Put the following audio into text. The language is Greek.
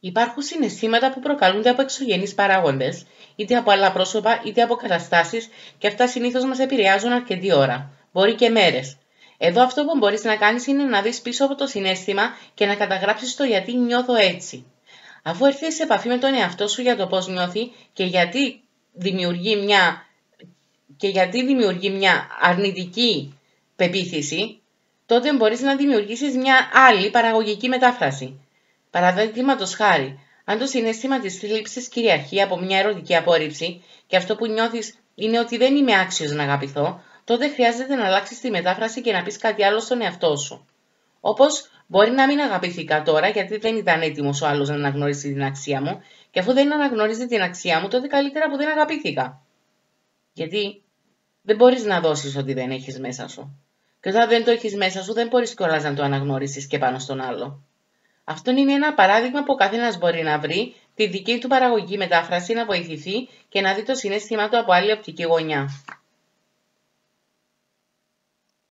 Υπάρχουν συναισθήματα που προκαλούνται από εξωγενείς παράγοντες, είτε από άλλα πρόσωπα είτε από καταστάσεις, και αυτά συνήθως μας επηρεάζουν αρκετή ώρα, μπορεί και μέρες. Εδώ αυτό που μπορείς να κάνεις είναι να δεις πίσω από το συναίσθημα και να καταγράψεις το γιατί νιώθω έτσι. Αφού έρθεις σε επαφή με τον εαυτό σου για το πώς νιώθει και γιατί δημιουργεί μια αρνητική πεποίθηση, τότε μπορείς να δημιουργήσεις μια άλλη παραγωγική μετάφραση. Παραδείγματος χάρη, αν το συναίσθημα της θλίψης κυριαρχεί από μια ερωτική απόρριψη και αυτό που νιώθεις είναι ότι δεν είμαι άξιος να αγαπηθώ, τότε χρειάζεται να αλλάξεις τη μετάφραση και να πεις κάτι άλλο στον εαυτό σου. Όπως, μπορεί να μην αγαπήθηκα τώρα γιατί δεν ήταν έτοιμος ο άλλος να αναγνωρίσει την αξία μου, και αφού δεν αναγνωρίζει την αξία μου, τότε καλύτερα που δεν αγαπήθηκα. Γιατί δεν μπορείς να δώσεις ό,τι δεν έχεις μέσα σου. Και όταν δεν το έχεις μέσα σου, δεν μπορείς κιόλας να το αναγνωρίσεις και πάνω στον άλλο. Αυτό είναι ένα παράδειγμα που ο καθένας μπορεί να βρει τη δική του παραγωγική μετάφραση, να βοηθηθεί και να δει το συναίσθημά του από άλλη οπτική γωνιά.